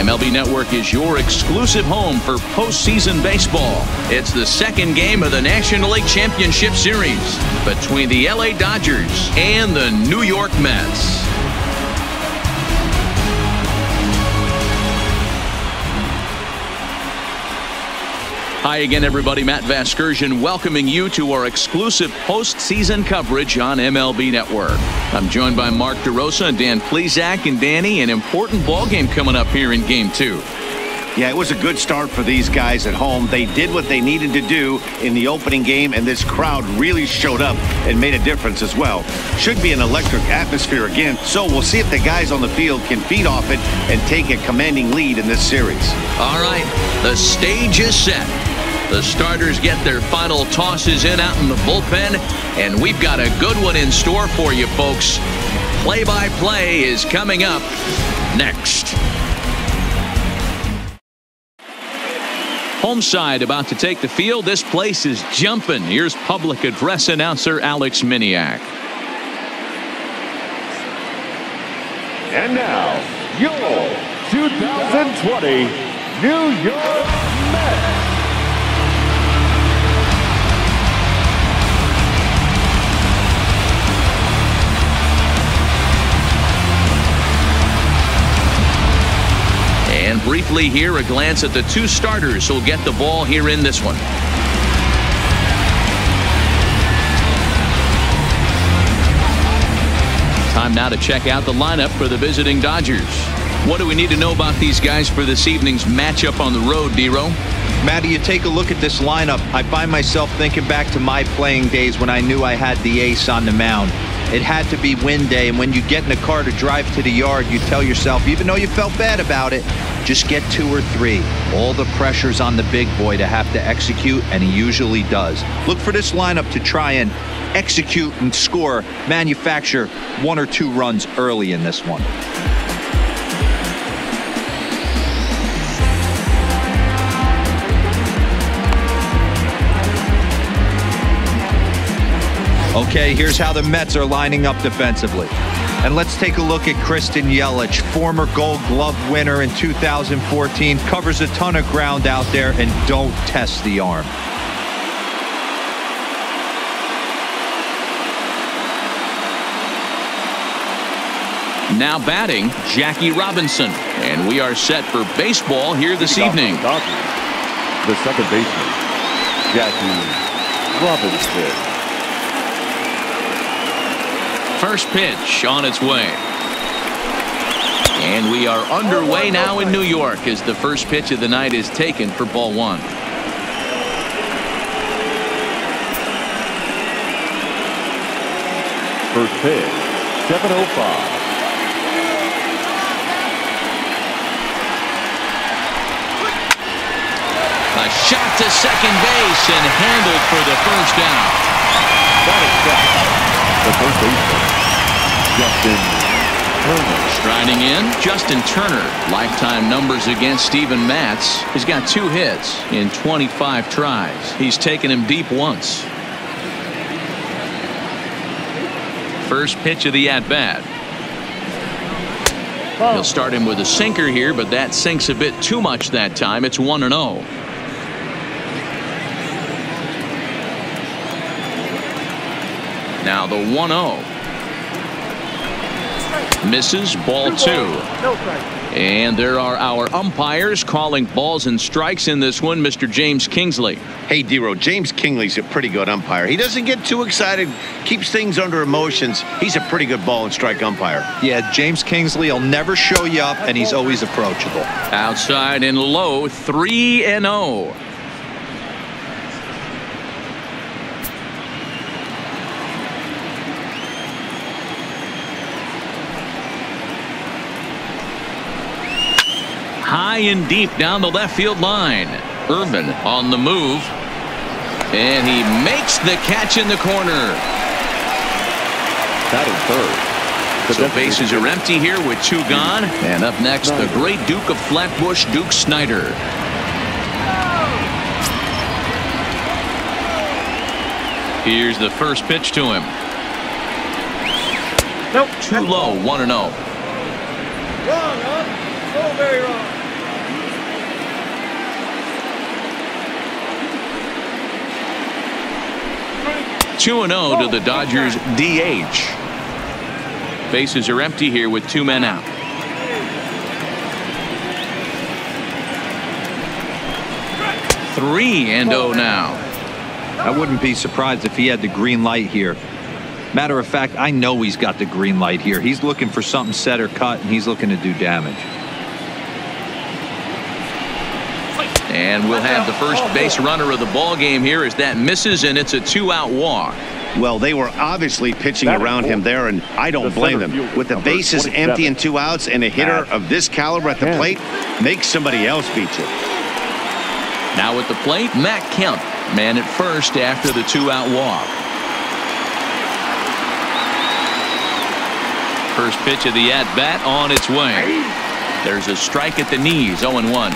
MLB Network is your exclusive home for postseason baseball. It's the second game of the National League Championship Series between the LA Dodgers and the New York Mets. Hi again, everybody. Matt Vasgersian welcoming you to our exclusive postseason coverage on MLB Network. I'm joined by Mark DeRosa and Dan Plesac. And Danny, an important ball game coming up here in Game 2. Yeah, it was a good start for these guys at home. They did what they needed to do in the opening game, and this crowd really showed up and made a difference as well. Should be an electric atmosphere again, so we'll see if the guys on the field can feed off it and take a commanding lead in this series. All right, the stage is set. The starters get their final tosses in out in the bullpen, and we've got a good one in store for you, folks. Play-by-play is coming up next. Home side about to take the field. This place is jumping. Here's public address announcer Alex Miniak. And now, your 2020 New York Mets. And briefly here, a glance at the two starters who'll get the ball here in this one. Time now to check out the lineup for the visiting Dodgers. What do we need to know about these guys for this evening's matchup on the road, D-Row? Matty, you take a look at this lineup. I find myself thinking back to my playing days when I knew I had the ace on the mound. It had to be win day, and when you get in a car to drive to the yard, you tell yourself, even though you felt bad about it, just get 2 or 3. All the pressure's on the big boy to have to execute, and he usually does. Look for this lineup to try and execute and score, manufacture 1 or 2 runs early in this one. Okay, here's how the Mets are lining up defensively. And let's take a look at Christian Yelich, former Gold Glove winner in 2014, covers a ton of ground out there and don't test the arm. Now batting, Jackie Robinson. And we are set for baseball here this evening. The second baseman, Jackie Robinson. First pitch on its way. And we are underway now in New York as the first pitch of the night is taken for ball 1. First pitch, 7:05. A shot to second base and handled for the first down. That is correct. The first baseman, Justin Turner. Striding in, Justin Turner. Lifetime numbers against Steven Matz. He's got 2 hits in 25 tries. He's taken him deep once. First pitch of the at-bat. He'll start him with a sinker here, but that sinks a bit too much that time. It's 1-0. Now the 1-0. Misses, ball 2. And there are our umpires calling balls and strikes in this one. Mr. James Kingsley. Hey, D-Row, James Kingsley's a pretty good umpire. He doesn't get too excited, keeps things under emotions. He's a pretty good ball and strike umpire. Yeah, James Kingsley will never show you up, and he's always approachable. Outside and low, 3-0. High and deep down the left field line. Urban on the move. And he makes the catch in the corner. That is third. So bases are empty here with 2 gone. And up next, the great Duke of Flatbush, Duke Snider. Here's the first pitch to him. Nope. Too low, 1-0. Wrong, huh? Oh, very wrong. 2-0 to the Dodgers DH. Bases are empty here with 2 men out. Three and 0 now. I wouldn't be surprised if he had the green light here. Matter of fact, I know he's got the green light here. He's looking for something set or cut, and he's looking to do damage. And we'll have the first base runner of the ball game here as that misses, and it's a 2-out walk. Well, they were obviously pitching around him there, and I don't blame them. With the bases empty and 2 outs, and a hitter of this caliber at the plate, make somebody else beat you. Now at the plate, Matt Kemp, man at first after the 2-out walk. First pitch of the at-bat on its way. There's a strike at the knees, 0-1.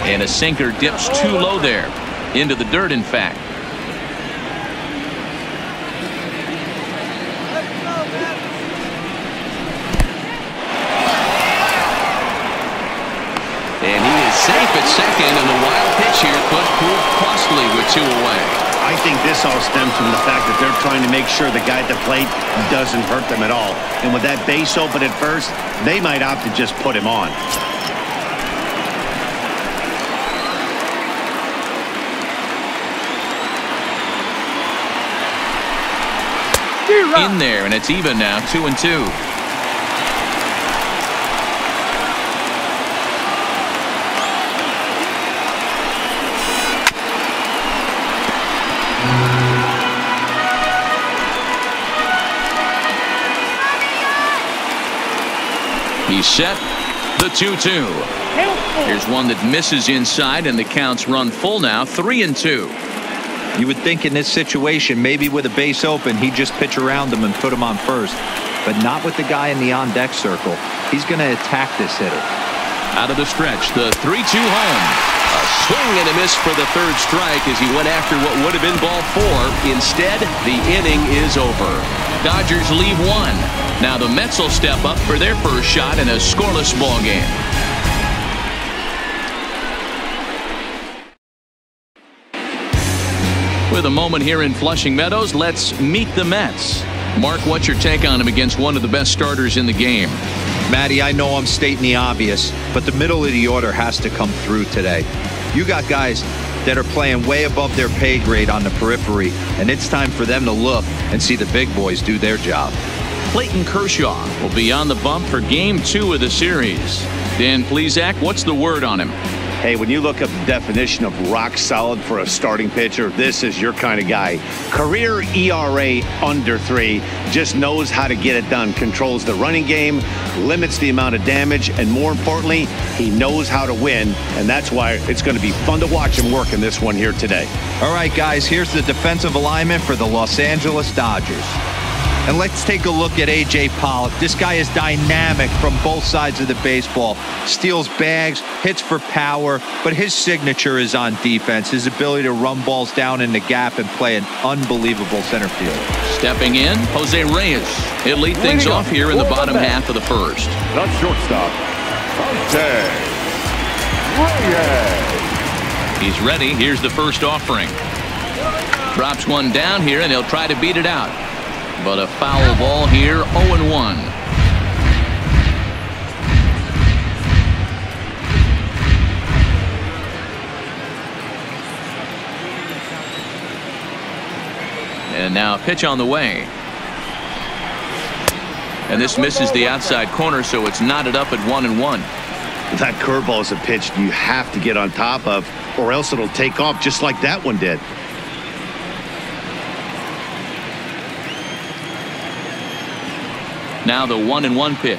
And a sinker dips too low there. Into the dirt, in fact. And he is safe at second, and the wild pitch here could prove costly with 2 away. I think this all stems from the fact that they're trying to make sure the guy at the plate doesn't hurt them at all. And with that base open at first, they might opt to just put him on. In there, and it's even now, 2-2. He's set. The 2-2. Here's one that misses inside, and the counts run full now, 3-2. You would think in this situation, maybe with a base open, he'd just pitch around him and put him on first. But not with the guy in the on-deck circle. He's going to attack this hitter. Out of the stretch, the 3-2 home. A swing and a miss for the third strike as he went after what would have been ball 4. Instead, the inning is over. Dodgers leave 1. Now the Mets will step up for their first shot in a scoreless ball game. With a moment here in Flushing Meadows, let's meet the Mets. Mark, what's your take on him against one of the best starters in the game? Matty, I know I'm stating the obvious, but the middle of the order has to come through today. You got guys that are playing way above their pay grade on the periphery, and it's time for them to look and see the big boys do their job. CLAYTON KERSHAW will be on the bump for Game 2 of the series. Dan Plesac, what's the word on him? Hey, when you look up the definition of rock solid for a starting pitcher, this is your kind of guy. Career ERA under 3, just knows how to get it done, controls the running game, limits the amount of damage, and more importantly, he knows how to win, and that's why it's going to be fun to watch him work in this one here today. All right, guys, here's the defensive alignment for the Los Angeles Dodgers. And let's take a look at A.J. Pollock. This guy is dynamic from both sides of the baseball. Steals bags, hits for power, but his signature is on defense. His ability to run balls down in the gap and play an unbelievable center field. Stepping in, Jose Reyes. He'll lead things off here in the bottom half of the first. The shortstop, Jose Reyes. He's ready. Here's the first offering. Drops one down here, and he'll try to beat it out. But a foul ball here, 0-1. And now a pitch on the way. And this misses the outside corner, so it's knotted up at 1-1. That curveball is a pitch you have to get on top of, or else it'll take off just like that one did. Now the 1-1 pitch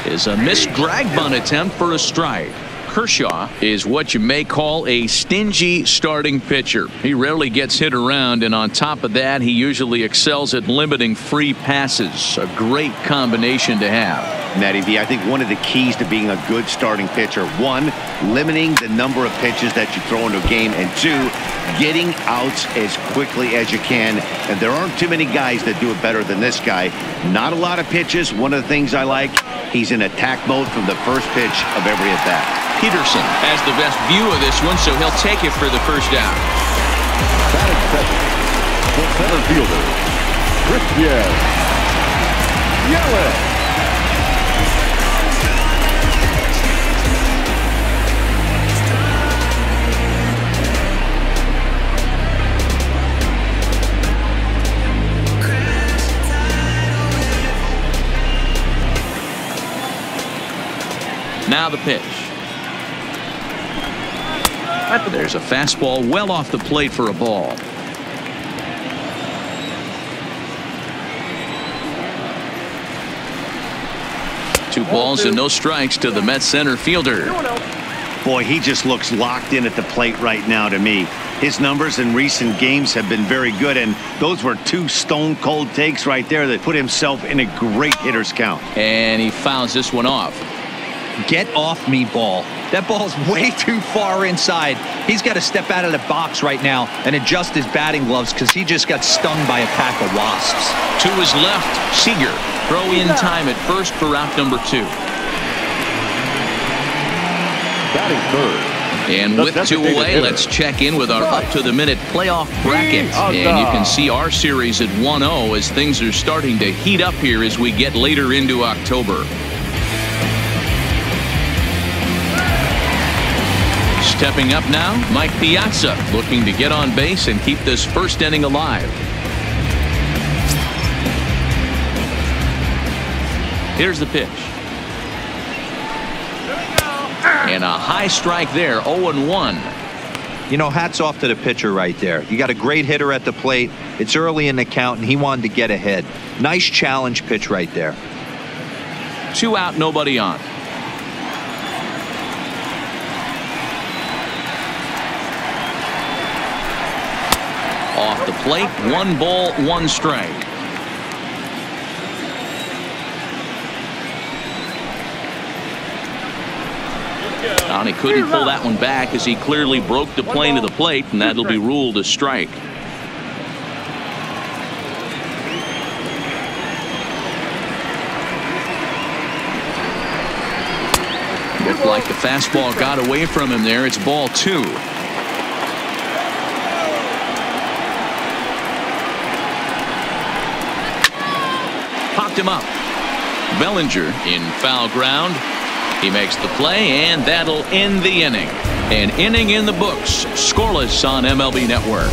is a missed drag bunt attempt for a strike. Kershaw is what you may call a stingy starting pitcher. He rarely gets hit around, and on top of that, he usually excels at limiting free passes. A great combination to have. Matty V, I think one of the keys to being a good starting pitcher, one, limiting the number of pitches that you throw into a game, and two, getting outs as quickly as you can. And there aren't too many guys that do it better than this guy. Not a lot of pitches. One of the things I like, he's in attack mode from the first pitch of every at-bat. Peterson has the best view of this one, so he'll take it for the first down. Batting second, the center fielder, Christian Yelich. Now the pitch. There's a fastball well off the plate for a ball. Two balls and no strikes to the Mets center fielder. Boy, he just looks locked in at the plate right now to me. His numbers in recent games have been very good, and those were two stone-cold takes right there that put himself in a great hitter's count. And he fouls this one off. Get off me, ball. That ball's way too far inside. He's got to step out of the box right now and adjust his batting gloves because he just got stung by a pack of wasps. To his left, Seager. Throw in time at first for out number 2. Batting third. And with 2 away, let's check in with our up-to-the-minute playoff bracket. And you can see our series at 1-0 as things are starting to heat up here as we get later into October. Stepping up now, Mike Piazza looking to get on base and keep this first inning alive. Here's the pitch. And a high strike there, 0-1. You know, hats off to the pitcher right there. You got a great hitter at the plate. It's early in the count, and he wanted to get ahead. Nice challenge pitch right there. 2 out, nobody on. Off the plate, 1 ball, 1 strike. And he couldn't pull that one back as he clearly broke the plane of the plate, and that'll be ruled a strike. Looked like the fastball got away from him there. It's ball 2. Popped him up. Bellinger in foul ground. He makes the play, and that'll end the inning. An inning in the books. Scoreless on MLB Network.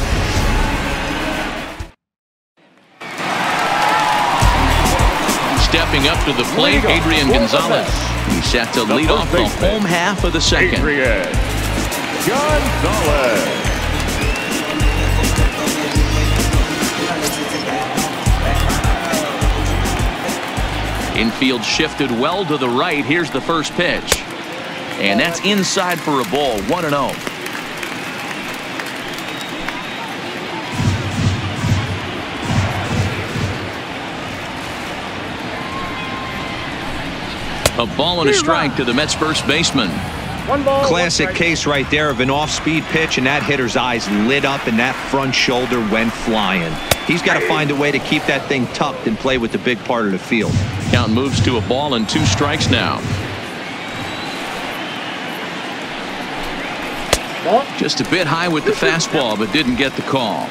Stepping up to the plate, Adrian Gonzalez. He's set to lead off the home half of the second. Adrian Gonzalez. Infield shifted well to the right. Here's the first pitch. And that's inside for a ball, 1-0. A ball and a strike to the Mets first baseman. Classic case right there of an off-speed pitch, and that hitter's eyes lit up and that front shoulder went flying. He's got to find a way to keep that thing tucked and play with the big part of the field. Count moves to a ball and 2 strikes now. Just a bit high with the fastball, but didn't get the call.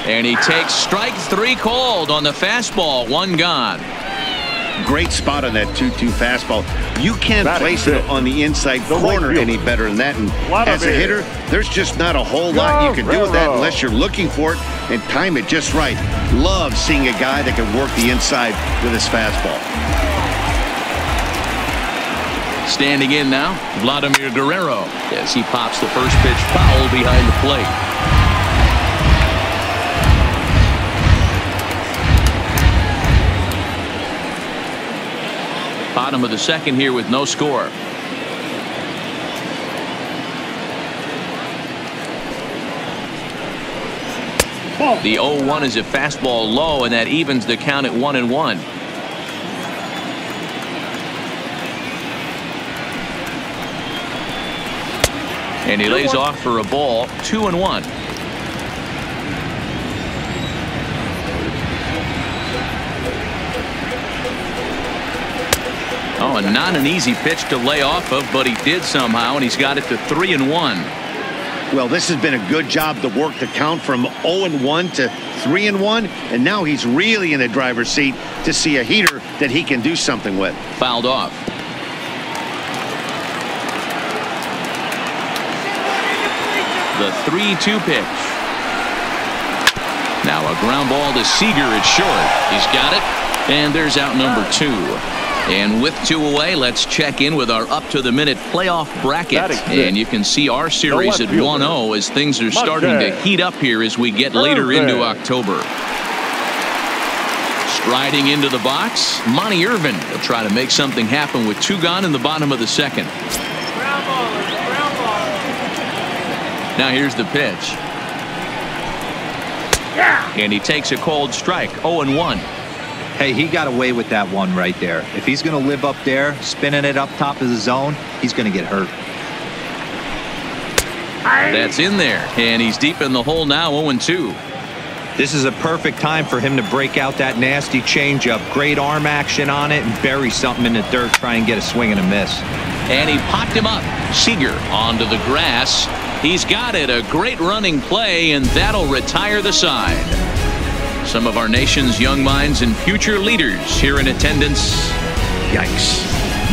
And he takes strike 3 called on the fastball. 1 gone. Great spot on that 2-2 fastball. You can't place it on the inside corner any better than that. And as a hitter, there's just not a whole lot you can do with that unless you're looking for it and time it just right. Love seeing a guy that can work the inside with his fastball. Standing in now, Vladimir Guerrero as he pops the first pitch foul behind the plate. Bottom of the second here with no score. The 0-1 is a fastball low, and that evens the count at 1-1. And he lays off for a ball, 2-1. Oh, and not an easy pitch to lay off of, but he did somehow, and he's got it to 3-1. Well, this has been a good job to work the count from 0-1 to 3-1, and now he's really in the driver's seat to see a heater that he can do something with. Fouled off. The 3-2 pitch. Now a ground ball to Seager at short. He's got it, and there's out number 2. And with 2 away, let's check in with our up-to-the-minute playoff bracket. And you can see our series at 1-0 as things are starting to heat up here as we get later into October. Striding into the box, Monty Irvin will try to make something happen with 2 gone in the bottom of the second. Now here's the pitch. And he takes a cold strike, 0-1. Hey, he got away with that one right there. If he's going to live up there, spinning it up top of the zone, he's going to get hurt. That's in there, and he's deep in the hole now, 0-2. This is a perfect time for him to break out that nasty changeup. Great arm action on it and bury something in the dirt, try and get a swing and a miss. And he popped him up. Seager onto the grass. He's got it. A great running play, and that'll retire the side. Some of our nation's young minds and future leaders here in attendance. Yikes.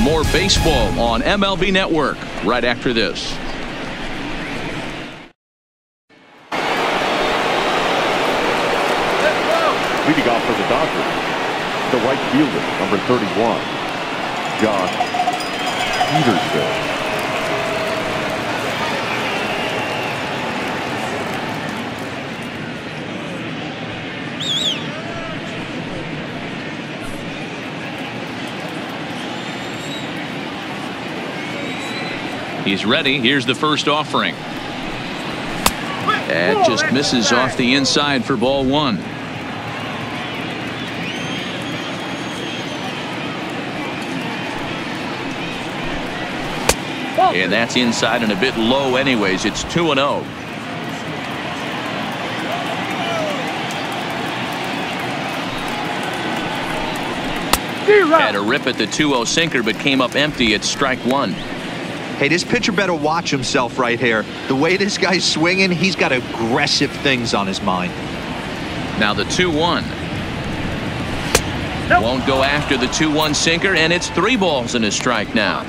More baseball on MLB Network right after this. Leading off for the Dodgers, the right fielder, number 31, John Peterson. He's ready. Here's the first offering. That just misses off the inside for ball 1. And that's inside and a bit low anyways. It's 2-0. Had a rip at the 2-0 sinker, but came up empty at strike 1. Hey, this pitcher better watch himself right here. The way this guy's swinging, he's got aggressive things on his mind. Now the 2-1. Won't go after the 2-1 sinker, and it's 3 balls and a strike now.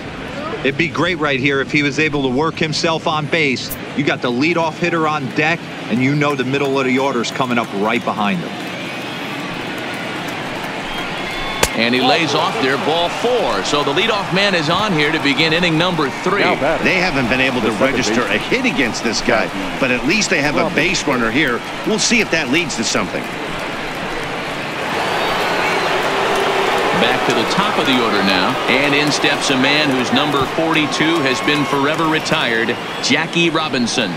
It'd be great right here if he was able to work himself on base. You got the leadoff hitter on deck, and you know the middle of the order's coming up right behind him. And he lays off there, ball 4. So the leadoff man is on here to begin inning number 3. They haven't been able to register a hit against this guy, but at least they have a base runner here. We'll see if that leads to something. Back to the top of the order now, and in steps a man whose number 42 has been forever retired, Jackie Robinson.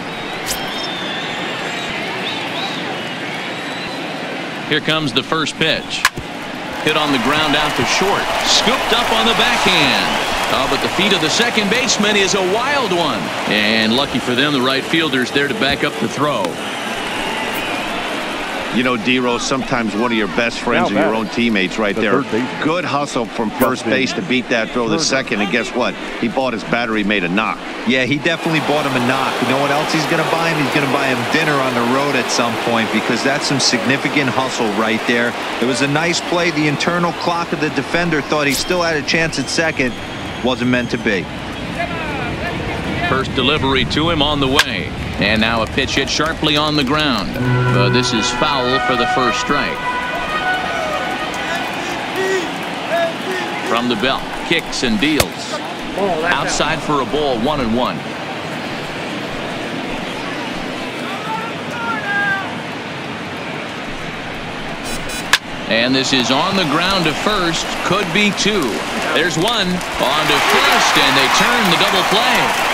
Here comes the first pitch. Hit on the ground out to short. Scooped up on the backhand. Oh, but the feet of the second baseman is a wild one. And lucky for them, the right fielder's there to back up the throw. You know, D-Rose, sometimes one of your best friends are your own teammates right there. Good hustle from first base to beat that throw to second, and guess what? He bought his battery made a knock. Yeah, he definitely bought him a knock. You know what else he's going to buy him? He's going to buy him dinner on the road at some point, because that's some significant hustle right there. It was a nice play. The internal clock of the defender thought he still had a chance at second. Wasn't meant to be. First delivery to him on the way. And now a pitch hit sharply on the ground. This is foul for the first strike. From the belt, kicks and deals. Outside for a ball, 1-1. And this is on the ground to first. Could be 2. There's 1 on to first, and they turn the double play.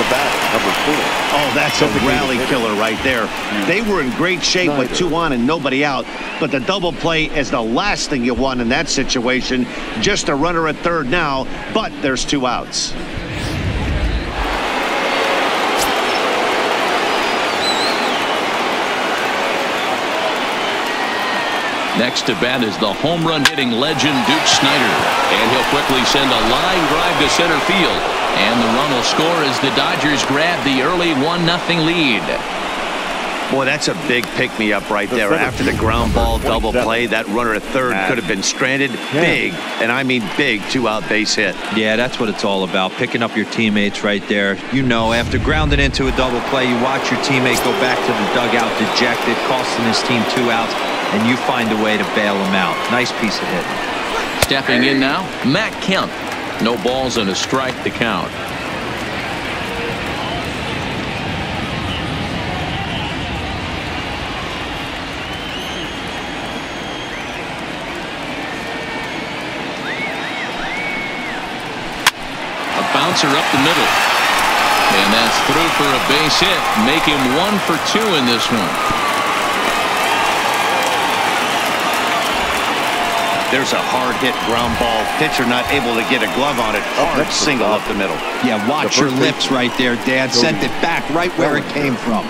The bat, number 4. Oh, that's a rally killer right there. They were in great shape with 2 on and nobody out, but the double play is the last thing you want in that situation. Just a runner at third now, but there's 2 outs. Next to bat is the home run hitting legend Duke Snider, and he'll quickly send a line drive to center field, and the run will score as the Dodgers grab the early 1-0 lead. Boy, that's a big pick-me-up right there. After the ground ball double play, that runner at third could have been stranded. Big, and I mean big, 2-out base hit. Yeah, that's what it's all about, picking up your teammates right there. You know, after grounding into a double play, you watch your teammate go back to the dugout dejected, costing his team 2 outs, and you find a way to bail him out. Nice piece of hitting. Stepping in now, Matt Kemp. No balls and a strike to count. A bouncer up the middle. And that's through for a base hit. Make him 1 for 2 in this one. There's a hard-hit ground ball. Pitcher not able to get a glove on it. Hard single up the middle. Yeah, watch your lips right there, Dad. Sent it back right where it came from.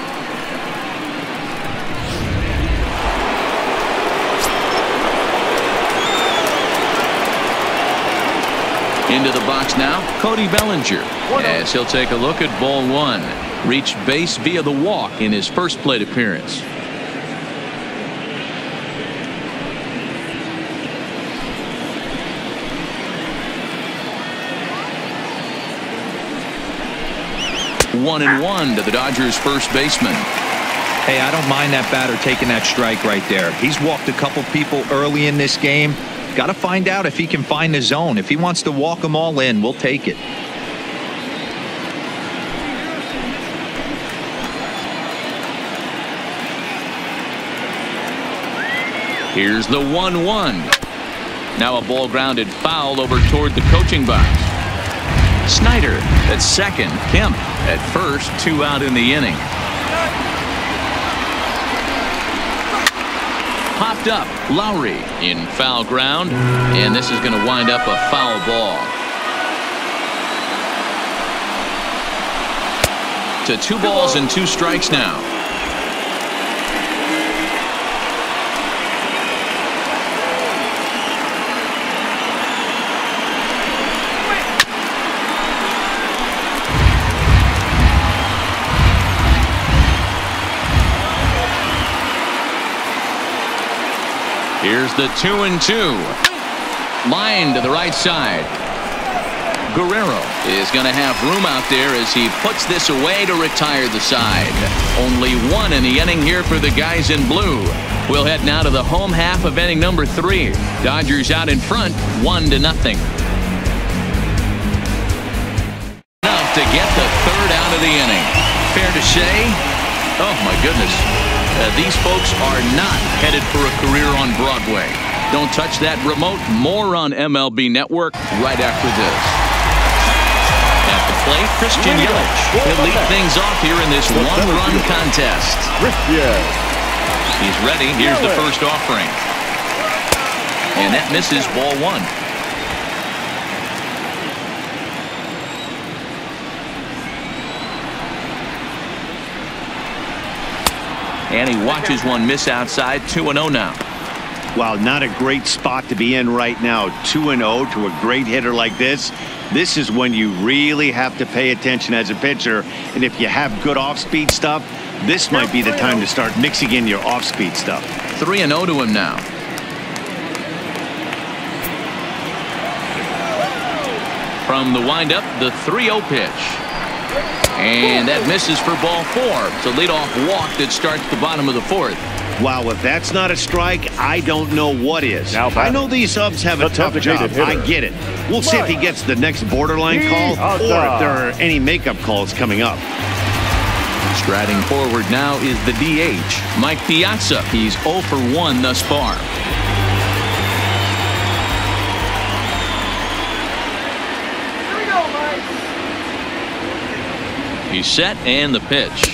Into the box now, Cody Bellinger, as he'll take a look at ball 1. Reached base via the walk in his first plate appearance. One and one to the Dodgers first baseman. Hey, I don't mind that batter taking that strike right there. He's walked a couple people early in this game. Got to find out if he can find the zone. If he wants to walk them all in, we'll take it. Here's the 1-1. Now a ball grounded foul over toward the coaching box. Snider at second, Kemp at first, 2 out in the inning. Popped up, Lowry in foul ground, and this is going to wind up a foul ball. To 2 balls and 2 strikes now. Here's the 2-2. Line to the right side. Guerrero is going to have room out there as he puts this away to retire the side. Only 1 in the inning here for the guys in blue. We'll head now to the home half of inning number 3. Dodgers out in front, 1-0. Enough to get the 3rd out of the inning. Fair to say, oh my goodness, these folks are not headed for a career on Broadway. Don't touch that remote. More on MLB Network right after this. At the plate, Christian Yelich. He'll lead things off here in this 1-run contest. He's ready. Here's the first offering. And that misses ball 1. And he watches one miss outside. 2-0 now. Wow, not a great spot to be in right now. 2-0 to a great hitter like this. This is when you really have to pay attention as a pitcher. And if you have good off-speed stuff, this might be the time to start mixing in your off-speed stuff. 3-0 to him now. From the windup, the 3-0 pitch. And that misses for ball 4. It's a leadoff walk that starts the bottom of the 4th. Wow, if that's not a strike, I don't know what is. I know these subs have a tough job. I get it. We'll see if he gets the next borderline call or if there are any makeup calls coming up. Striding forward now is the DH, Mike Piazza. He's 0 for 1 thus far. He's set and the pitch.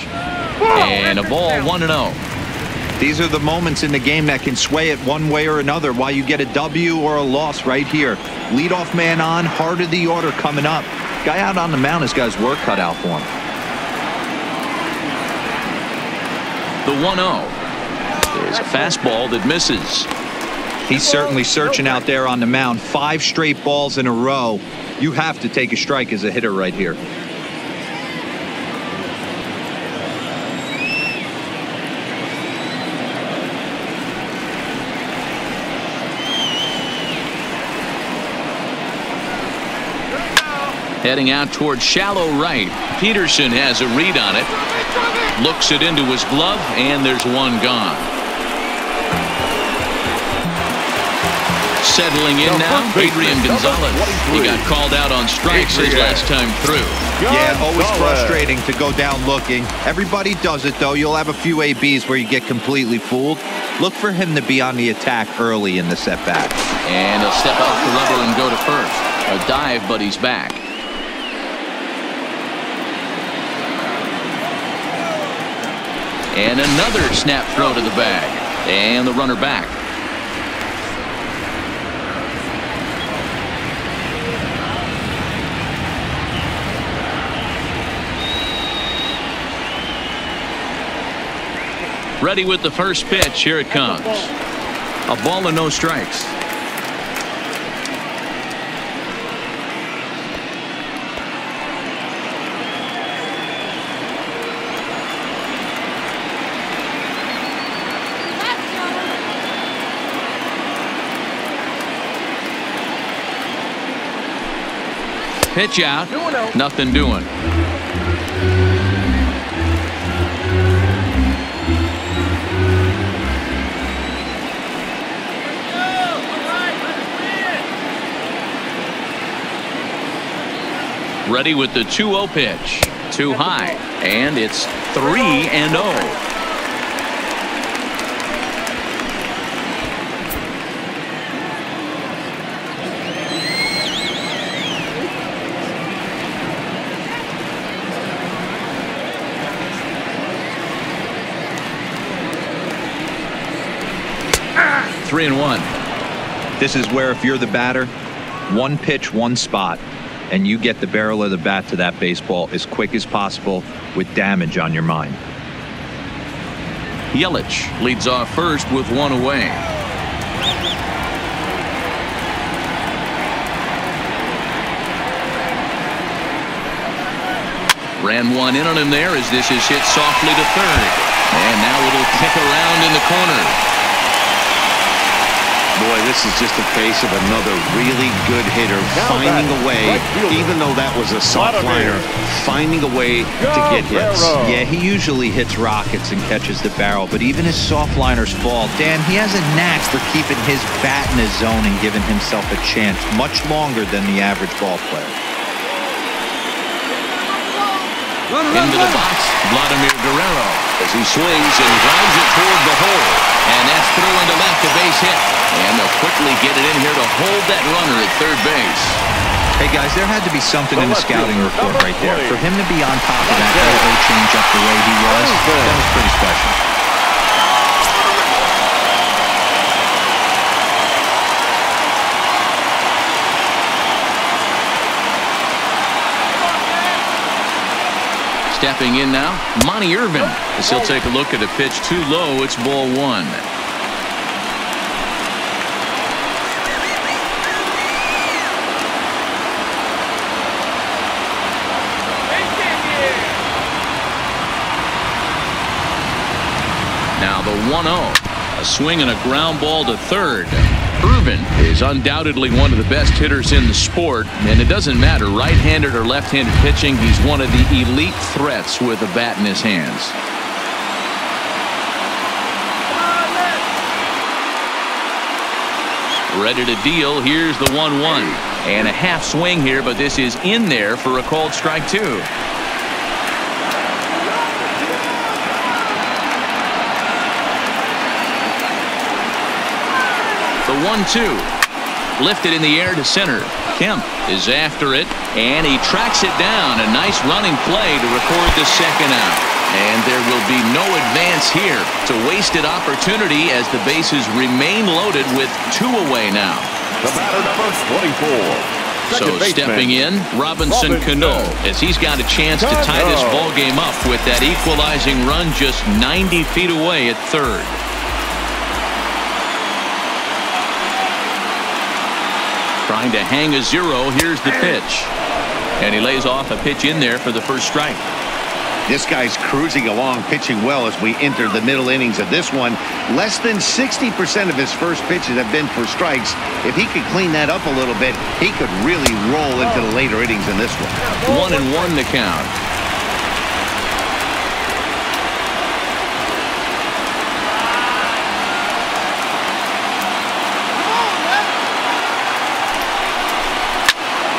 And a ball 1-0. These are the moments in the game that can sway it one way or another, while you get a W or a loss right here. Leadoff man on, heart of the order coming up. Guy out on the mound has got his work cut out for him. The 1-0. There's a fastball that misses. He's certainly searching out there on the mound. 5 straight balls in a row. You have to take a strike as a hitter right here. Heading out towards shallow right. Peterson has a read on it. Looks it into his glove, and there's one gone. Settling in now, Adrian Gonzalez. He got called out on strikes his last time through. Yeah, always frustrating to go down looking. Everybody does it, though. You'll have a few ABs where you get completely fooled. Look for him to be on the attack early in the setback. And he'll step off the rubber and go to first. A dive, but he's back. And another snap throw to the bag. And the runner back. Ready with the first pitch. Here it comes. A ball and no strikes. Pitch out. Nothing doing. Ready with the 2-0 pitch. Too high. And it's 3-0. Three and one. This is where, if you're the batter, one pitch, one spot, and you get the barrel of the bat to that baseball as quick as possible with damage on your mind. Yelich leads off first with one away. Ran one in on him there as this is hit softly to third. And now it'll kick around in the corner. Boy, this is just a case of another really good hitter finding a way, even though that was a soft liner, finding a way to get hits. Yeah, he usually hits rockets and catches the barrel, but even his soft liners fall. Dan, he has a knack for keeping his bat in his zone and giving himself a chance much longer than the average ball player. Into the box, Vladimir Guerrero as he swings and drives it toward the hole. And that's through into left, a base hit. And they'll quickly get it in here to hold that runner at third base. Hey, guys, there had to be something in the scouting report right there. For him to be on top of that elbow change up the way he was, that was pretty special. Stepping in now, Monty Irvin. As he'll take a look at a pitch too low. It's ball one. Now the 1-0. A swing and a ground ball to third. Irvin is undoubtedly one of the best hitters in the sport, and it doesn't matter right-handed or left-handed pitching. He's one of the elite threats with a bat in his hands. Ready to deal. Here's the 1-1 and a half swing here, but this is in there for a called strike two. The 1-2 lifted in the air to center. Kemp is after it, and he tracks it down. A nice running play to record the second out. And there will be no advance here. It's a wasted opportunity as the bases remain loaded with 2 away now. The batter, number 24. So stepping in, Robinson Cano, as he's got a chance to tie this ball game up with that equalizing run just 90 feet away at third. Trying to hang a 0. Here's the pitch. And he lays off a pitch in there for the first strike. This guy's cruising along, pitching well as we enter the middle innings of this one. Less than 60% of his first pitches have been for strikes. If he could clean that up a little bit, he could really roll into the later innings in this one. 1-1 the count.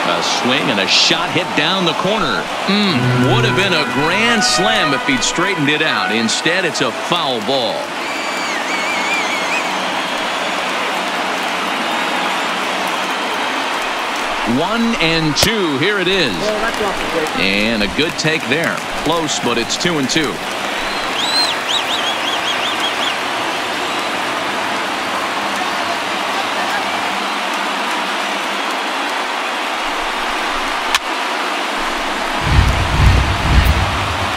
A swing and a shot hit down the corner. Would have been a grand slam if he'd straightened it out. Instead, it's a foul ball. One and two. Here it is. And a good take there. Close, but it's 2-2.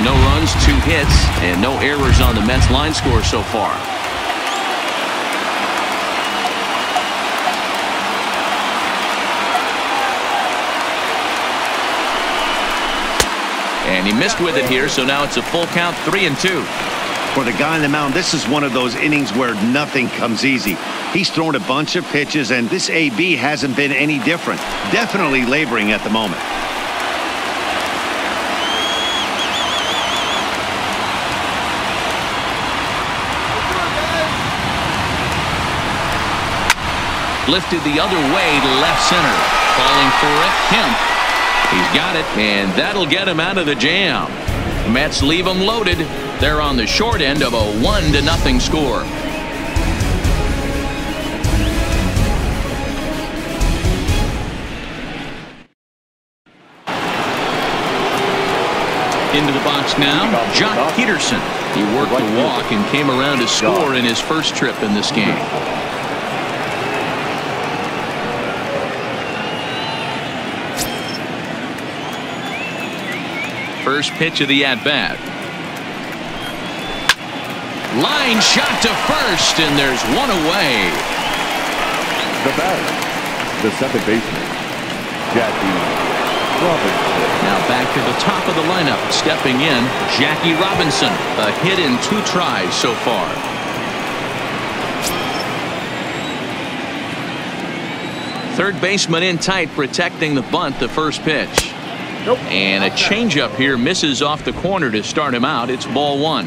No runs, 2 hits, and no errors on the Mets line score so far. And he missed with it here, so now it's a full count, 3-2. For the guy on the mound, this is one of those innings where nothing comes easy. He's thrown a bunch of pitches, and this AB hasn't been any different. Definitely laboring at the moment. Lifted the other way to left center. Falling for it, Kemp. He's got it, and that'll get him out of the jam. Mets leave him loaded. They're on the short end of a 1-0 score. Into the box now, Jock Peterson. He worked the walk and came around to score in his first trip in this game. First pitch of the at-bat. Line shot to first, and there's one away. The batter, the second baseman, Jackie Robinson. Now back to the top of the lineup. Stepping in, Jackie Robinson. A hit in 2 tries so far. Third baseman in tight, protecting the bunt, the first pitch. Nope. And a changeup here misses off the corner to start him out. It's ball 1.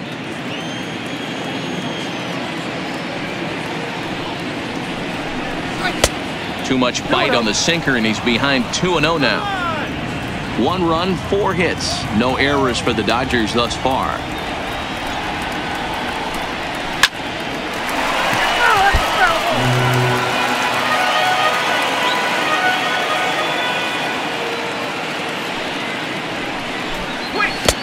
Too much bite on the sinker, and he's behind 2-0 now. 1 run, 4 hits. No errors for the Dodgers thus far.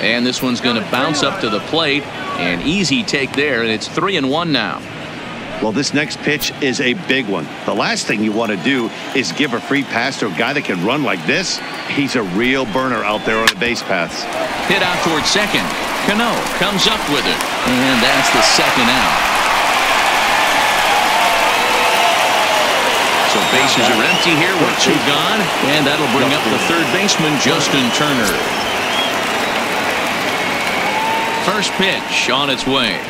And this one's going to bounce up to the plate. An easy take there, and it's 3-1 now. Well, this next pitch is a big one. The last thing you want to do is give a free pass to a guy that can run like this. He's a real burner out there on the base paths. Hit out towards second. Cano comes up with it. And that's the second out. So bases are empty here with 2 gone. And that'll bring up the third baseman, Justin Turner. First pitch on its way.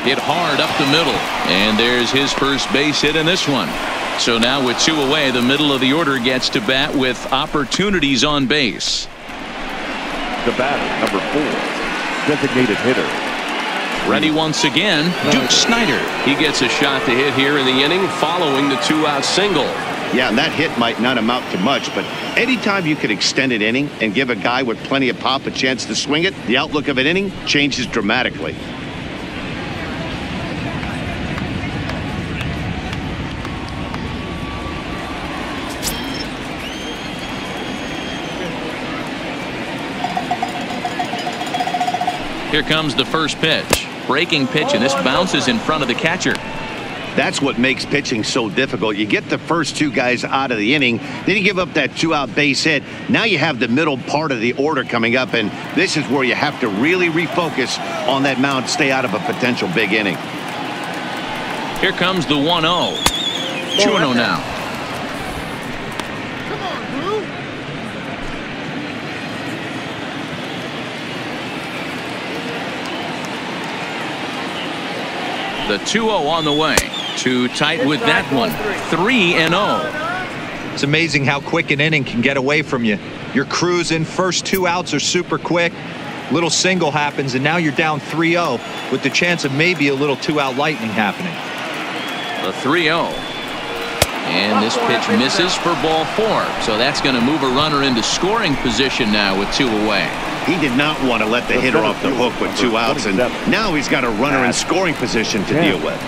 Hit hard up the middle. And there's his first base hit in this one. So now with 2 away, the middle of the order gets to bat with opportunities on base. The batter, number 4, designated hitter. Ready once again, Duke Snider. He gets a shot to hit here in the inning following the 2-out single. Yeah, and that hit might not amount to much, but anytime you can extend an inning and give a guy with plenty of pop a chance to swing it, the outlook of an inning changes dramatically. Here comes the first pitch. Breaking pitch, and this bounces in front of the catcher. That's what makes pitching so difficult. You get the first two guys out of the inning, then you give up that 2-out base hit. Now you have the middle part of the order coming up, and this is where you have to really refocus on that mound, stay out of a potential big inning. Here comes the 1-0. 2-0 now. Come on, Blue. The 2-0 on the way. Too tight with that one. 3-0. It's amazing how quick an inning can get away from you. You're cruising. First 2 outs are super quick. Little single happens, and now you're down 3-0 with the chance of maybe a little 2-out lightning happening. The 3-0. And this pitch misses for ball 4. So that's going to move a runner into scoring position now with 2 away. He did not want to let the hitter off the hook with 2 outs, and now he's got a runner in scoring position to deal with.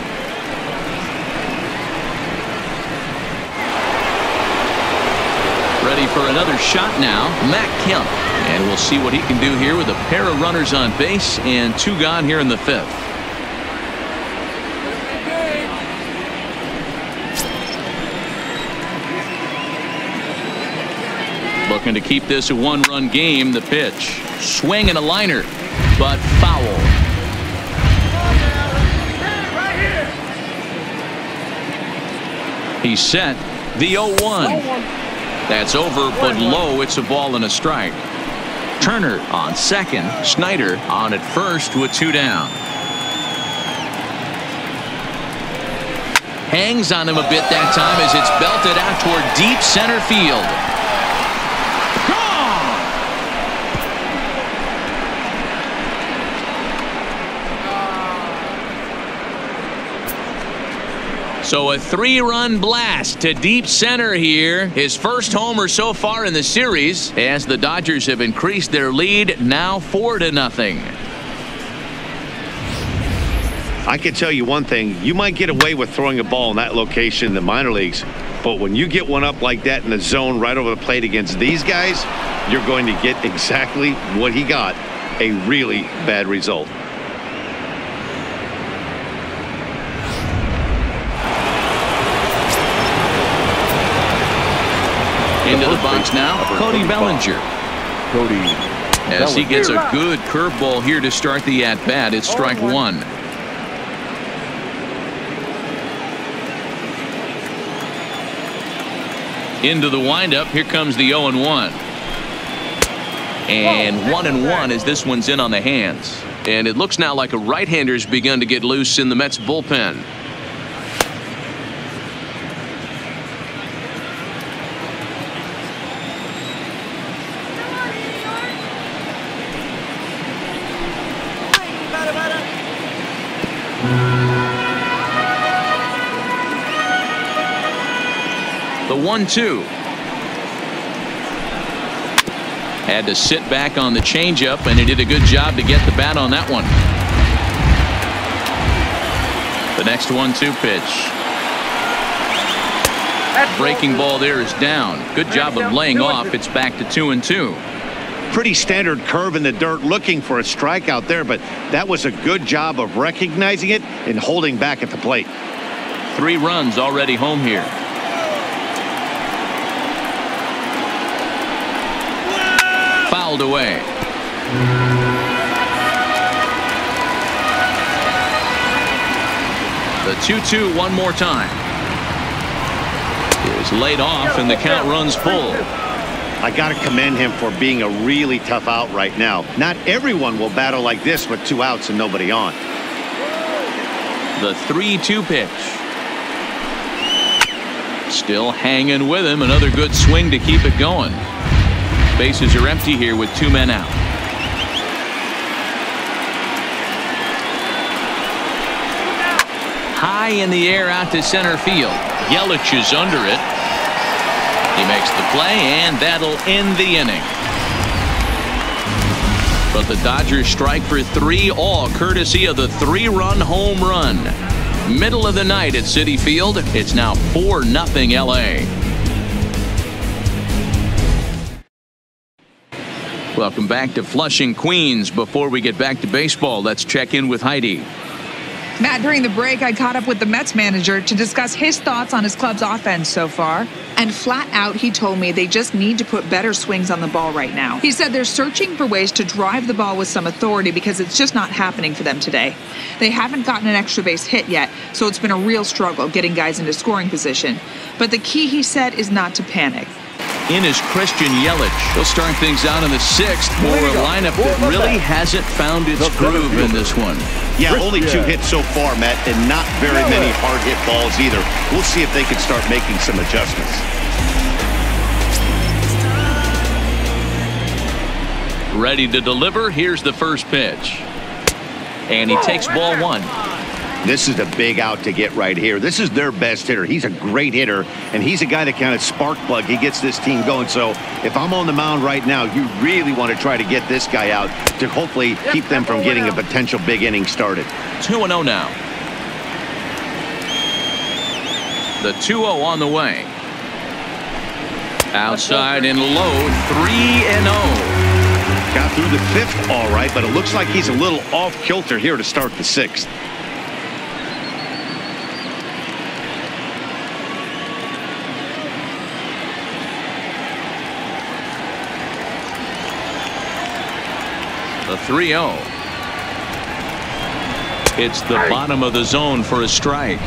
Ready for another shot now, Matt Kemp. And we'll see what he can do here with a pair of runners on base and 2 gone here in the 5th. Looking to keep this a 1-run game. The pitch. Swing and a liner, but foul. He's set. The 0-1. That's over, but low. It's a ball and a strike. Turner on second. Snyder on at first with 2 down. Hangs on him a bit that time as it's belted out toward deep center field. So a 3-run blast to deep center here. His first homer so far in the series as the Dodgers have increased their lead now 4-0. I can tell you one thing. You might get away with throwing a ball in that location in the minor leagues, but when you get one up like that in the zone right over the plate against these guys, you're going to get exactly what he got, a really bad result. Into the box now, Cody Bellinger. As he gets a good curveball here to start the at-bat, it's strike 1. Into the windup, here comes the 0-1. And 1-1 as this one's in on the hands. And it looks now like a right-hander's begun to get loose in the Mets bullpen. The 1-2. Had to sit back on the changeup, and he did a good job to get the bat on that one. The next 1-2 pitch. Breaking ball there is down. Good job of laying off. It's back to 2-2. Pretty standard curve in the dirt, looking for a strikeout there, but that was a good job of recognizing it and holding back at the plate. 3 runs already home here. Fouled away. The 2-2 one more time. It was laid off and the count runs full. I got to commend him for being a really tough out right now. Not everyone will battle like this with 2 outs and nobody on. The 3-2 pitch. Still hanging with him. Another good swing to keep it going. Bases are empty here with 2 men out. High in the air out to center field. Yelich is under it. He makes the play, and that'll end the inning. But the Dodgers strike for 3, all courtesy of the 3-run home run. Middle of the night at Citi Field. It's now 4-0 LA. Welcome back to Flushing, Queens. Before we get back to baseball, let's check in with Heidi. Matt, during the break, I caught up with the Mets manager to discuss his thoughts on his club's offense so far. And flat out, he told me they just need to put better swings on the ball right now. He said they're searching for ways to drive the ball with some authority because it's just not happening for them today. They haven't gotten an extra base hit yet, so it's been a real struggle getting guys into scoring position. But the key, he said, is not to panic. In is Christian Yelich. He'll start things out in the 6th for a lineup that really hasn't found its groove in this one. Yeah, only 2 hits so far, Matt, and not very many hard hit balls either. We'll see if they can start making some adjustments. Ready to deliver. Here's the first pitch. And he takes ball 1. This is a big out to get right here. This is their best hitter. He's a great hitter, and he's a guy that kind of spark plug. He gets this team going. So if I'm on the mound right now, you really want to try to get this guy out to hopefully keep them from getting a potential big inning started. 2-0 now. The 2-0 on the way. Outside and low, 3-0. Got through the 5th all right, but it looks like he's a little off kilter here to start the 6th. The 3-0. It's the bottom of the zone for a strike.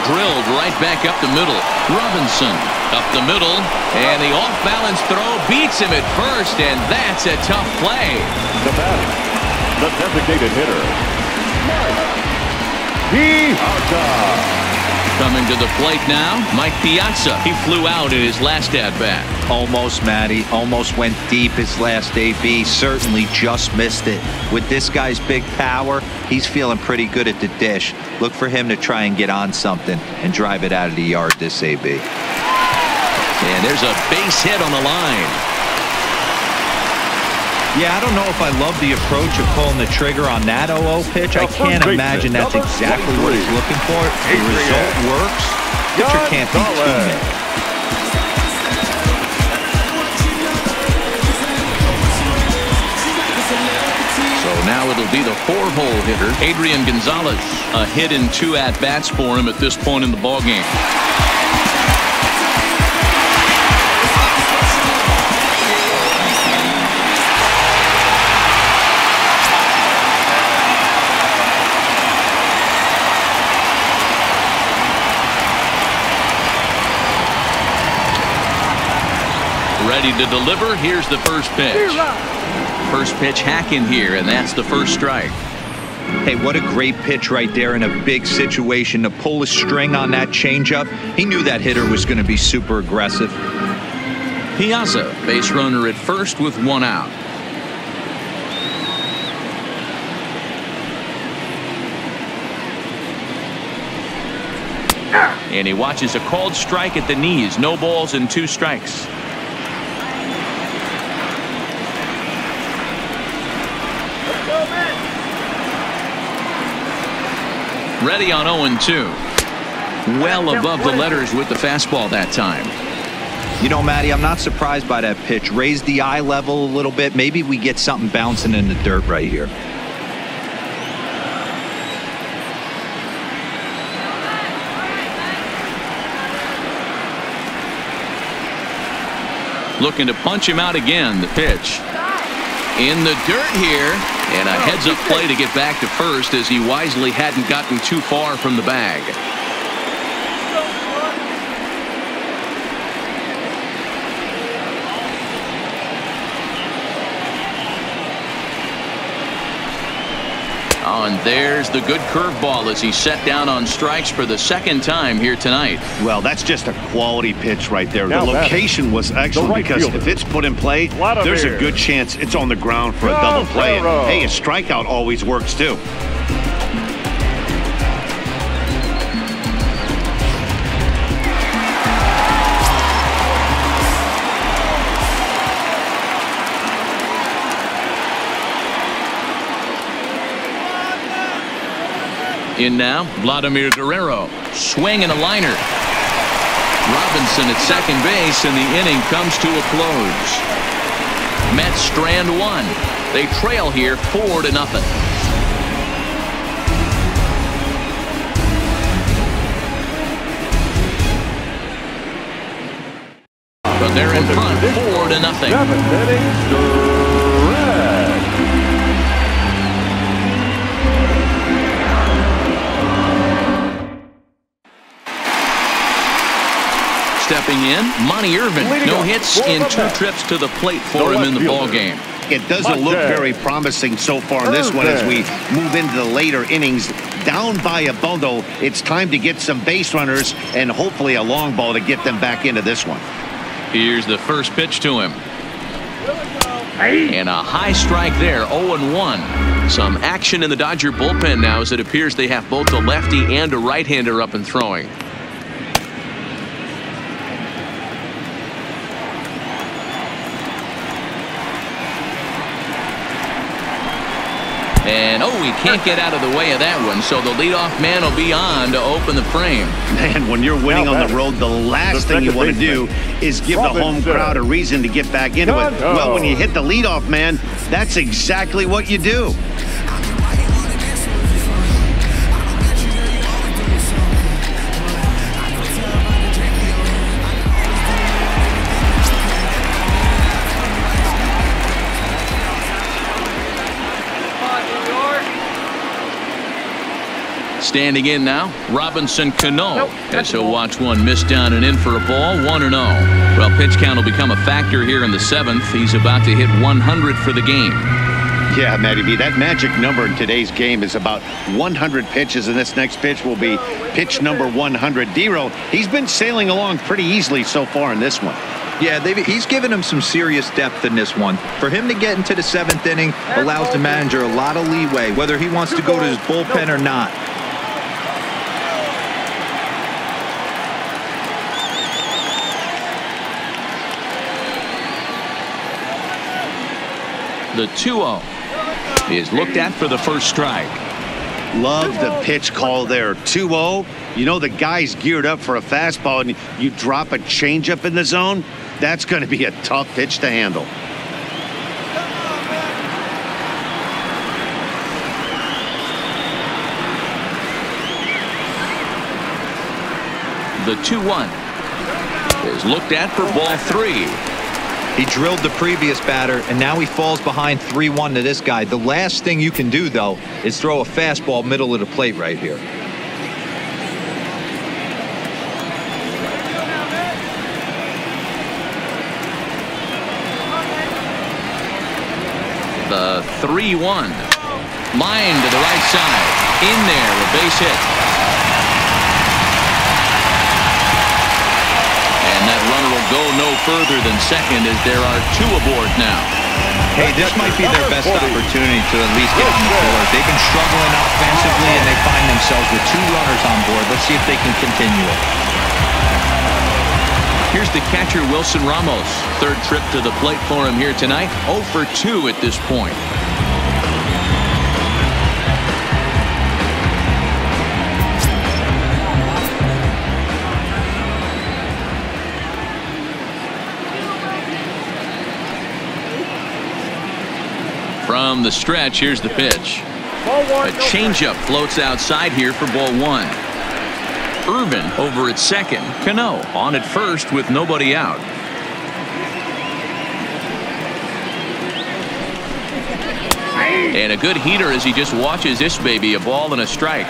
Drilled right back up the middle. Robinson up the middle, and the off-balance throw beats him at first, and that's a tough play. The batter, the designated hitter, Piazza. Coming to the plate now, Mike Piazza. He flew out in his last at-bat. Almost, Matty. Almost went deep his last AB. Certainly just missed it. With this guy's big power, he's feeling pretty good at the dish. Look for him to try and get on something and drive it out of the yard this AB. And there's a base hit on the line. Yeah, I don't know if I love the approach of pulling the trigger on that 0-0 pitch. I can't imagine that's exactly what he's looking for. The result works. Pitcher can't be too mad. So now it'll be the 4-hole hitter, Adrian Gonzalez. A hit in 2 at-bats for him at this point in the ballgame. Ready to deliver. Here's the first pitch. First pitch hack in here, and that's the first strike. Hey, what a great pitch right there in a big situation to pull a string on that changeup. He knew that hitter was going to be super aggressive. Piazza, base runner at first with 1 out. And he watches a called strike at the knees. No balls and 2 strikes. Ready on 0-2. Well above the letters with the fastball that time. You know, Matty, I'm not surprised by that pitch. Raise the eye level a little bit. Maybe we get something bouncing in the dirt right here. Looking to punch him out again. The pitch. In the dirt here. And a heads-up play to get back to first as he wisely hadn't gotten too far from the bag. Oh, and there's the good curveball as he set down on strikes for the 2nd time here tonight. Well, that's just a quality pitch right there. Now the location was excellent because fielder, if it's put in play, there's a good chance it's on the ground for a double play. And, hey, a strikeout always works too. In now, Vladimir Guerrero. Swing and a liner. Robinson at second base, and the inning comes to a close. Mets strand one. They trail here 4-0. But they're in front 4-0. 7th inning, Stepping in, Monty Irvin. No hits in 2 trips to the plate for him in the ballgame. It doesn't look very promising so far in this one as we move into the later innings. Down by a bundle, it's time to get some base runners and hopefully a long ball to get them back into this one. Here's the first pitch to him. And a high strike there, 0-1. Some action in the Dodger bullpen now as it appears they have both a lefty and a right-hander up and throwing. And, he can't get out of the way of that one, so the leadoff man will be on to open the frame. Man, when you're winning on the road, the last thing you want to do is give the home crowd a reason to get back into it. Well, when you hit the leadoff man, that's exactly what you do. Standing in now, Robinson Cano, as he'll watch one miss down and in for a ball, 1-0. Well, pitch count will become a factor here in the 7th. He's about to hit 100 for the game. Yeah, Matty B, that magic number in today's game is about 100 pitches, and this next pitch will be pitch number 100. Dero, he's been sailing along pretty easily so far in this one. Yeah, he's given him some serious depth in this one. For him to get into the 7th inning allows the manager a lot of leeway, whether he wants to go to his bullpen or not. The 2-0 is looked at for the first strike. Love the pitch call there. 2-0. You know the guy's geared up for a fastball, and you drop a changeup in the zone. That's going to be a tough pitch to handle. The 2-1 is looked at for ball 3. He drilled the previous batter, and now he falls behind 3-1 to this guy. The last thing you can do, though, is throw a fastball middle of the plate right here. The 3-1. Line to the right side. In there, a base hit. That runner will go no further than second as there are 2 aboard now. Hey, this might be their best opportunity to at least get on the board. They've been struggling offensively, and they find themselves with 2 runners on board. Let's see if they can continue it. Here's the catcher, Wilson Ramos. 3rd trip to the plate for him here tonight. 0 for 2 at this point. From the stretch, here's the pitch. A changeup floats outside here for ball 1. Irvin over at second. Cano on at first with nobody out. And a good heater as he just watches this baby, a ball and a strike.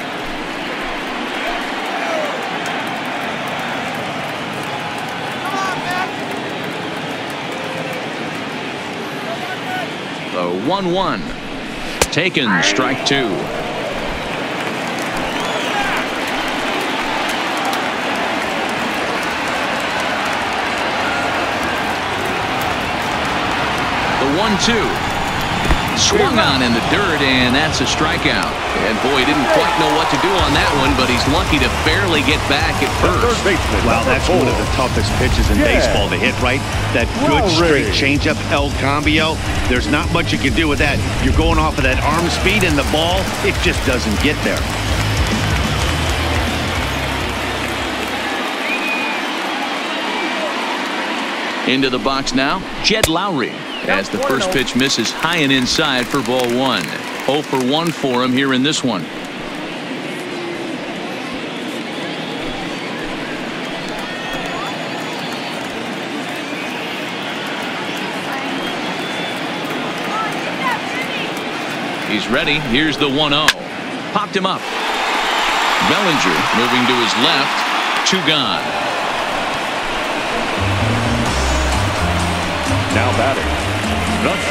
The 1-1. Taken, strike 2. The 1-2. Swung on in the dirt, and that's a strikeout. And boy, he didn't quite know what to do on that one, but he's lucky to barely get back at first. Wow, that's one of the toughest pitches in baseball to hit, right? That good straight changeup, El Cambio. There's not much you can do with that. You're going off of that arm speed, and the ball, it just doesn't get there. Into the box now, Jed Lowry, as the first pitch misses high and inside for ball 1. 0 for 1 for him here in this one. He's ready. Here's the 1-0. Popped him up. Bellinger moving to his left. 2 gone. Now batting.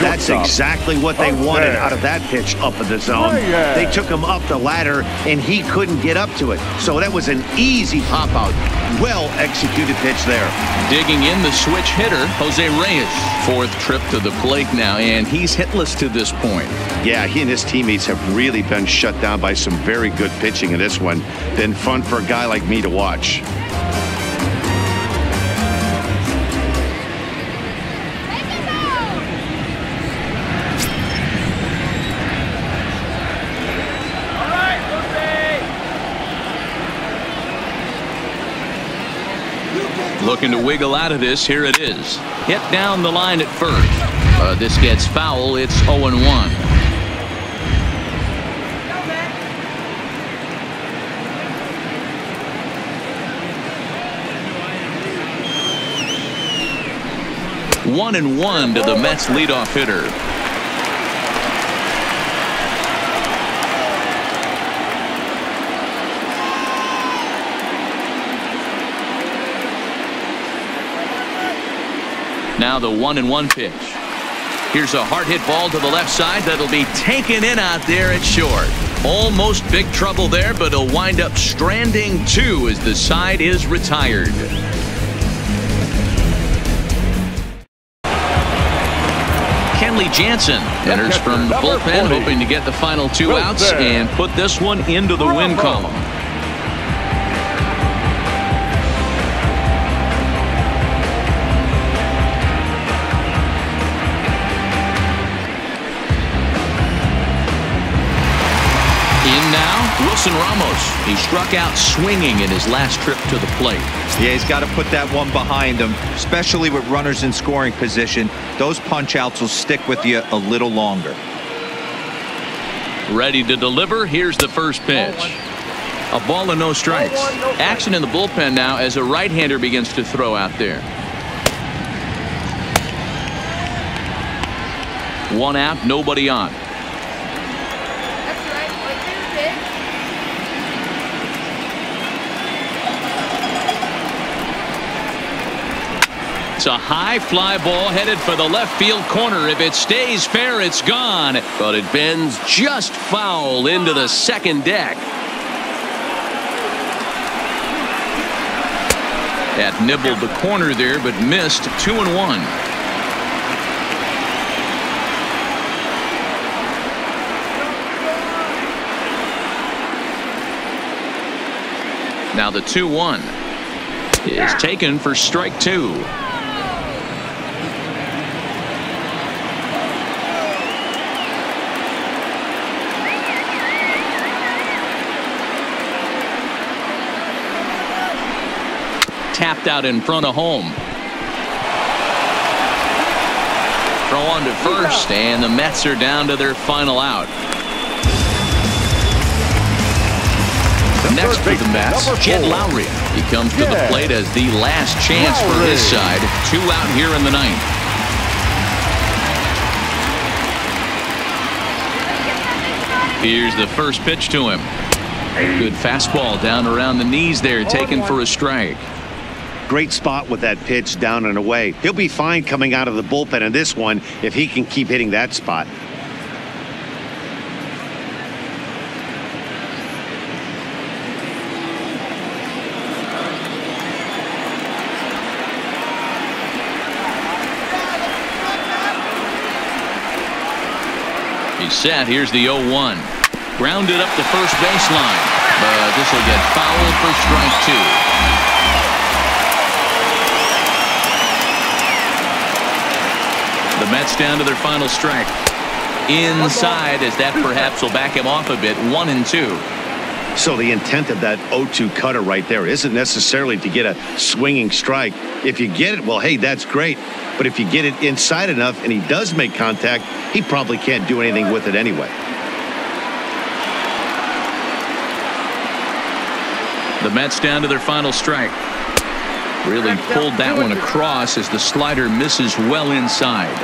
That's exactly what they wanted out of that pitch up in the zone. They took him up the ladder, and he couldn't get up to it. So that was an easy pop-out. Well-executed pitch there. Digging in the switch hitter, Jose Reyes. 4th trip to the plate now, and he's hitless to this point. Yeah, he and his teammates have really been shut down by some very good pitching in this one. Been fun for a guy like me to watch. Looking to wiggle out of this. Here it is. Hit down the line at first. This gets foul. It's 0-1. One and one to the Mets leadoff hitter. Now the 1-1 pitch. Here's a hard hit ball to the left side that'll be taken in out there at short. Almost big trouble there, but he'll wind up stranding 2 as the side is retired. Kenley Jansen enters from the bullpen, hoping to get the final 2 outs and put this one into the win column. Wilson Ramos. He struck out swinging in his last trip to the plate. Yeah, he's got to put that one behind him, especially with runners in scoring position. Those punch outs will stick with you a little longer. Ready to deliver. Here's the first pitch. A ball and no strikes. Action in the bullpen now as a right-hander begins to throw out there. 1 out, nobody on. It's a high fly ball headed for the left field corner. If it stays fair, it's gone. But it bends just foul into the second deck. That nibbled the corner there, but missed. 2-1. Now the 2-1 is taken for strike 2. Tapped out in front of home. Throw on to first, and the Mets are down to their final out. Next for the Mets, Jed Lowry. He comes to the plate as the last chance for his side. 2 out here in the 9th. Here's the first pitch to him. Good fastball down around the knees there, taken for a strike. Great spot with that pitch down and away. He'll be fine coming out of the bullpen in this one if he can keep hitting that spot. He's set. Here's the 0-1. Grounded up the first baseline, but this will get fouled for strike 2. The Mets down to their final strike. Inside, as that perhaps will back him off a bit. 1-2. So the intent of that 0-2 cutter right there isn't necessarily to get a swinging strike. If you get it, well, hey, that's great. But if you get it inside enough and he does make contact, he probably can't do anything with it anyway. The Mets down to their final strike. Really pulled that one across as the slider misses well inside.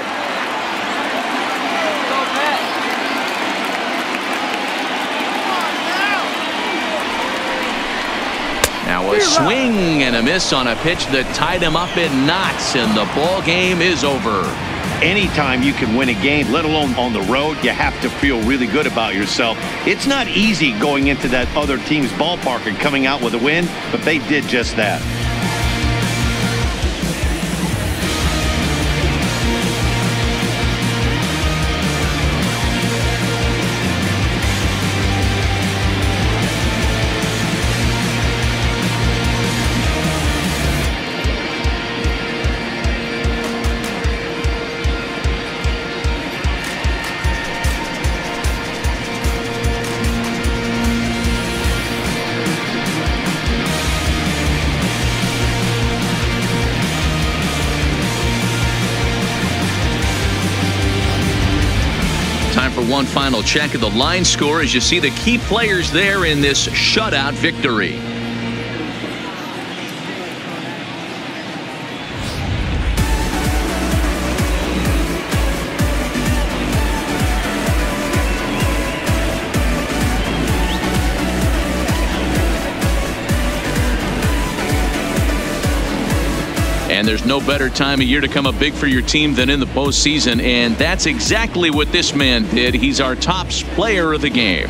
Now a swing and a miss on a pitch that tied him up in knots, and the ball game is over. Anytime you can win a game, let alone on the road, you have to feel really good about yourself. It's not easy going into that other team's ballpark and coming out with a win, but they did just that. Time for one final check of the line score as you see the key players there in this shutout victory. And there's no better time of year to come up big for your team than in the postseason, and that's exactly what this man did. He's our top player of the game.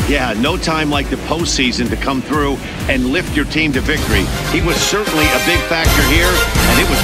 Yeah, no time like the postseason to come through and lift your team to victory. He was certainly a big factor here, and it was